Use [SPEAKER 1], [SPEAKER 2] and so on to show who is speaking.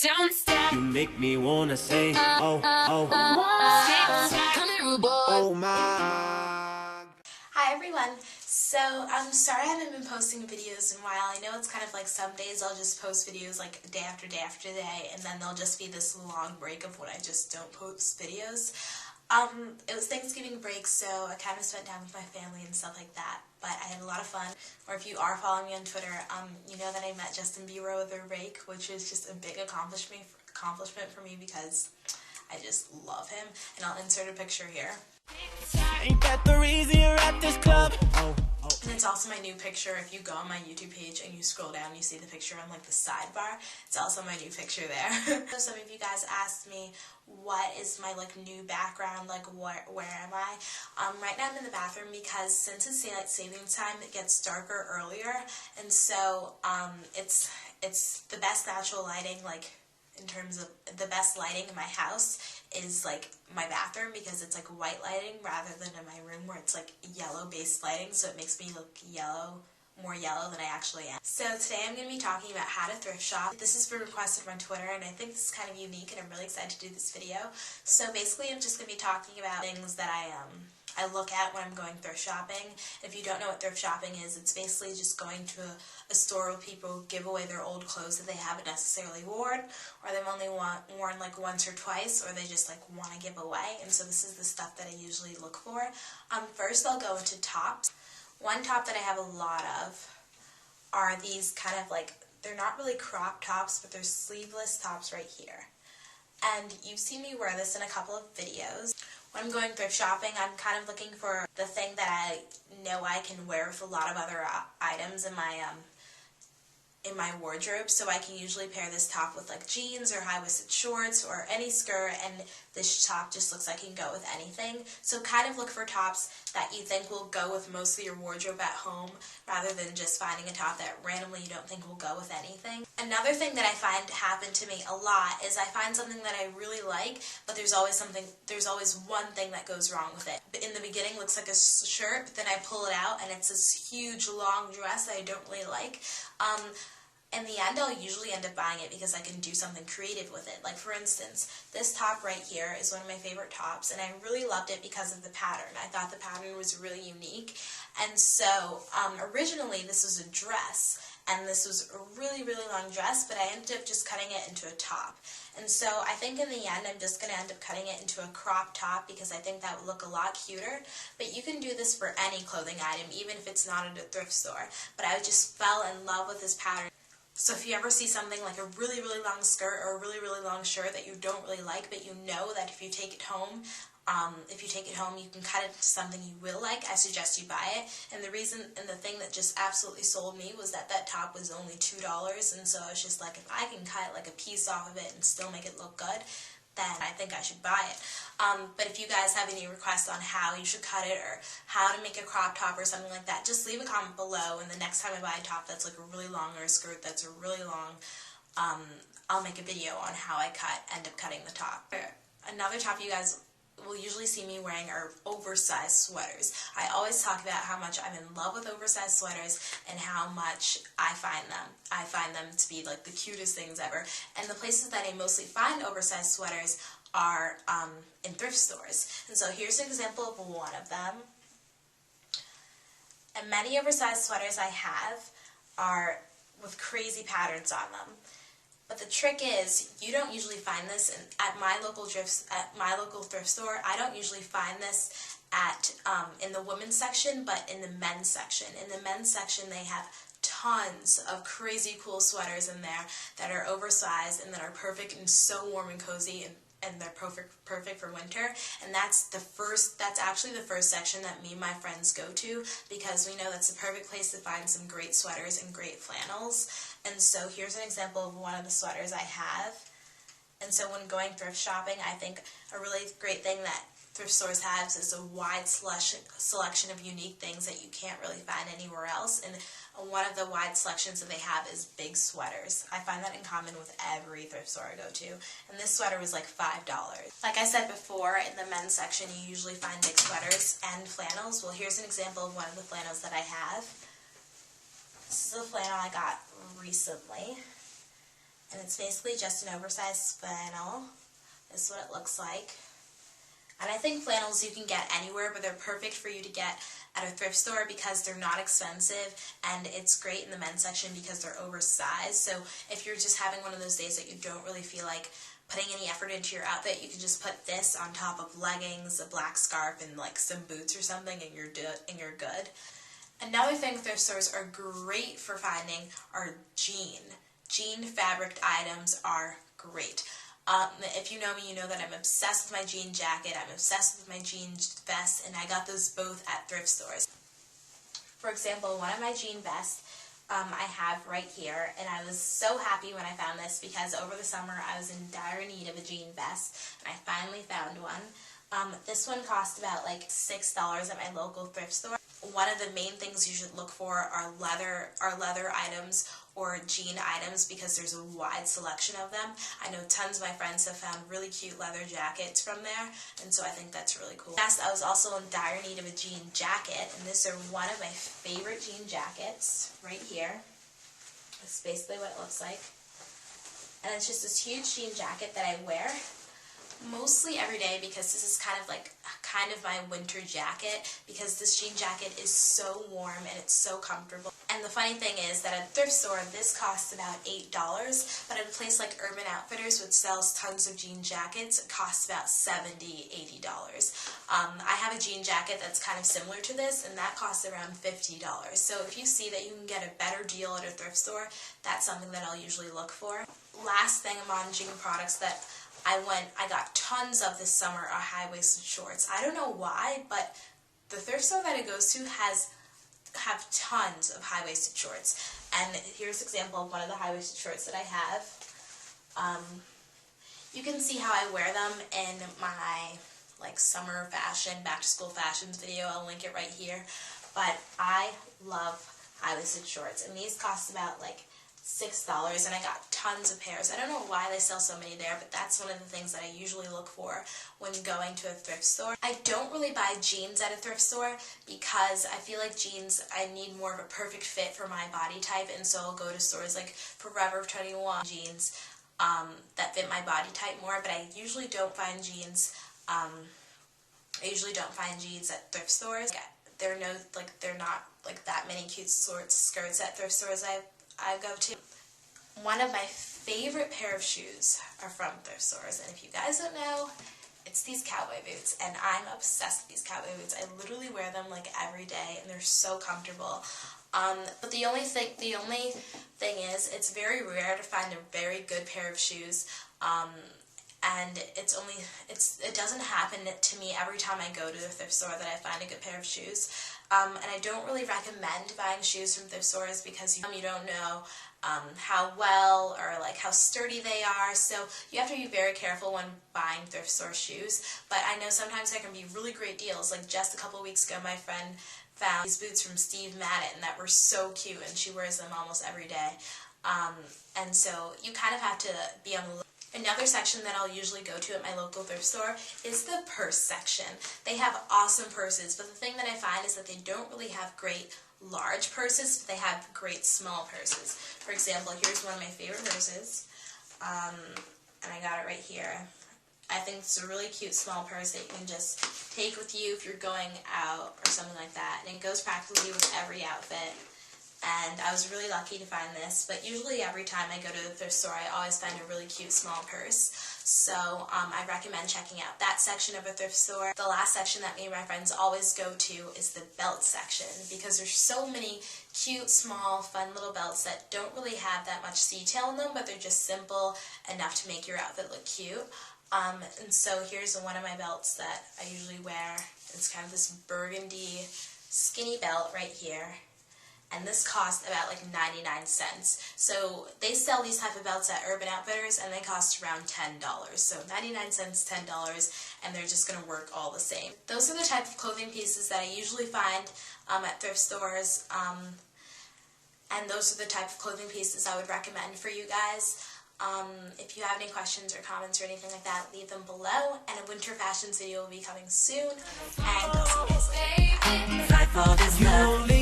[SPEAKER 1] Don't stop.
[SPEAKER 2] You make me wanna say, oh my.
[SPEAKER 3] Hi everyone. So I'm sorry I haven't been posting videos in a while. I know it's kind of like some days I'll just post videos like day after day after day, and then there'll just be this long break of when I just don't post videos. It was Thanksgiving break, so I kind of spent time with my family and stuff like that, but I had a lot of fun. Or if you are following me on Twitter, you know that I met Justin Bieber with a rake, which is just a big accomplishment for me because I just love him, and I'll insert a picture here.
[SPEAKER 2] Ain't that the reason you're at this club?
[SPEAKER 3] And it's also my new picture. If you go on my YouTube page and you scroll down, you see the picture on like the sidebar. It's also my new picture there. So some of you guys asked me, what is my like new background, like where am I? Right now I'm in the bathroom because since it's daylight savings time, it gets darker earlier, and so it's the best natural lighting, like in terms of the best lighting in my house is like my bathroom, because it's like white lighting rather than in my room where it's like yellow based lighting, so it makes me look more yellow than I actually am. So today I'm going to be talking about how to thrift shop. This has been requested on Twitter, and I think this is kind of unique, and I'm really excited to do this video. So basically I'm just going to be talking about things that I look at when I'm going thrift shopping. If you don't know what thrift shopping is, it's basically just going to a store where people give away their old clothes that they haven't necessarily worn, or they've only worn like once or twice, or they just like want to give away. And so this is the stuff that I usually look for. First I'll go into tops. One top that I have a lot of are these kind of like, they're not really crop tops, but they're sleeveless tops right here. And you've seen me wear this in a couple of videos. When I'm going thrift shopping, I'm kind of looking for the thing that I know I can wear with a lot of other items in my wardrobe. So I can usually pair this top with like jeans or high-waisted shorts or any skirt, and this top just looks like it can go with anything. So kind of look for tops that you think will go with most of your wardrobe at home, rather than just finding a top that randomly you don't think will go with anything. Another thing that I find happen to me a lot is I find something that I really like, but there's always one thing that goes wrong with it. In the beginning it looks like a shirt, but then I pull it out and it's this huge long dress that I don't really like. In the end, I'll usually end up buying it because I can do something creative with it. Like for instance, this top right here is one of my favorite tops, and I really loved it because of the pattern. I thought the pattern was really unique. And so originally this was a dress, and this was a really, really long dress, but I ended up just cutting it into a top. And so I think in the end I'm just going to end up cutting it into a crop top because I think that would look a lot cuter. But you can do this for any clothing item, even if it's not at a thrift store. But I just fell in love with this pattern. So if you ever see something like a really, really long skirt or a really, really long shirt that you don't really like, but you know that if you take it home, you can cut it to something you will like, I suggest you buy it. And the thing that just absolutely sold me was that top was only $2, and so I was just like, if I can cut like a piece off of it and still make it look good, then I think I should buy it. But if you guys have any requests on how you should cut it or how to make a crop top or something like that, just leave a comment below, and the next time I buy a top that's like a really long or a skirt that's a really long, I'll make a video on how I end up cutting the top. Another top you guys will usually see me wearing are oversized sweaters. I always talk about how much I'm in love with oversized sweaters and how much I find them. I find them to be like the cutest things ever. And the places that I mostly find oversized sweaters are in thrift stores. And so here's an example of one of them. And many oversized sweaters I have are with crazy patterns on them. But the trick is, you don't usually find this at my local thrift store. I don't usually find this in the women's section, but in the men's section. In the men's section, they have tons of crazy cool sweaters in there that are oversized and that are perfect and so warm and cozy, and they're perfect for winter. And that's actually the first section that me and my friends go to, because we know that's the perfect place to find some great sweaters and great flannels. And so here's an example of one of the sweaters I have. And so when going thrift shopping, I think a really great thing that thrift stores have is a wide selection of unique things that you can't really find anywhere else. And one of the wide selections that they have is big sweaters. I find that in common with every thrift store I go to. And this sweater was like $5. Like I said before, in the men's section you usually find big sweaters and flannels. Well, here's an example of one of the flannels that I have. This is a flannel I got recently. And it's basically just an oversized flannel. This is what it looks like. And I think flannels you can get anywhere, but they're perfect for you to get at a thrift store because they're not expensive, and it's great in the men's section because they're oversized. So if you're just having one of those days that you don't really feel like putting any effort into your outfit, you can just put this on top of leggings, a black scarf, and like some boots or something, and you're good. Another thing thrift stores are great for finding are jean fabric items are great. If you know me, you know that I'm obsessed with my jean jacket, I'm obsessed with my jean vest, and I got those both at thrift stores. For example, one of my jean vests I have right here, and I was so happy when I found this because over the summer I was in dire need of a jean vest, and I finally found one. This one cost about like $6 at my local thrift store. One of the main things you should look for are leather items or jean items because there's a wide selection of them. I know tons of my friends have found really cute leather jackets from there, and so I think that's really cool. Last, I was also in dire need of a jean jacket, and this is one of my favorite jean jackets right here. This is basically what it looks like. And it's just this huge jean jacket that I wear mostly every day because this is kind of my winter jacket because this jean jacket is so warm and it's so comfortable. And the funny thing is that at a thrift store this costs about $8, but at a place like Urban Outfitters, which sells tons of jean jackets, it costs about $70, $80. I have a jean jacket that's kind of similar to this, and that costs around $50. So if you see that you can get a better deal at a thrift store, that's something that I'll usually look for. Last thing among jean products that I got tons of this summer are high-waisted shorts. I don't know why, but the thrift store that it goes to have tons of high-waisted shorts. And here's an example of one of the high-waisted shorts that I have. You can see how I wear them in my summer fashion, back-to-school fashions video. I'll link it right here. But I love high-waisted shorts, and these cost about $6, and I got tons of pairs. I don't know why they sell so many there, but that's one of the things that I usually look for when going to a thrift store. I don't really buy jeans at a thrift store because I feel like jeans, I need more of a perfect fit for my body type, and so I'll go to stores like Forever 21 jeans that fit my body type more, but I usually don't find jeans at thrift stores. They're not that many cute skirts at thrift stores I go to. One of my favorite pair of shoes are from thrift stores, and if you guys don't know, it's these cowboy boots, and I'm obsessed with these cowboy boots. I literally wear them every day, and they're so comfortable. But the only thing is, it's very rare to find a very good pair of shoes. And it doesn't happen to me every time I go to the thrift store that I find a good pair of shoes. And I don't really recommend buying shoes from thrift stores because you don't know how well or how sturdy they are. So you have to be very careful when buying thrift store shoes. But I know sometimes there can be really great deals. Just a couple weeks ago, my friend found these boots from Steve Madden that were so cute, and she wears them almost every day. And so you kind of have to be on the lookout. Another section that I'll usually go to at my local thrift store is the purse section. They have awesome purses, but the thing that I find is that they don't really have great large purses, but they have great small purses. For example, here's one of my favorite purses, and I got it right here. I think it's a really cute small purse that you can just take with you if you're going out or something like that, and it goes practically with every outfit. And I was really lucky to find this, but usually every time I go to the thrift store, I always find a really cute small purse. So I recommend checking out that section of a thrift store. The last section that me and my friends always go to is the belt section, because there's so many cute, small, fun little belts that don't really have that much detail in them, but they're just simple enough to make your outfit look cute. And so here's one of my belts that I usually wear. It's kind of this burgundy skinny belt right here. And this cost about 99 cents. So they sell these type of belts at Urban Outfitters, and they cost around $10. So 99 cents, $10, and they're just going to work all the same. Those are the type of clothing pieces that I usually find at thrift stores, and those are the type of clothing pieces I would recommend for you guys. If you have any questions or comments or anything like that, leave them below, and a winter fashions video will be coming soon, and I'll see you guys later. Bye.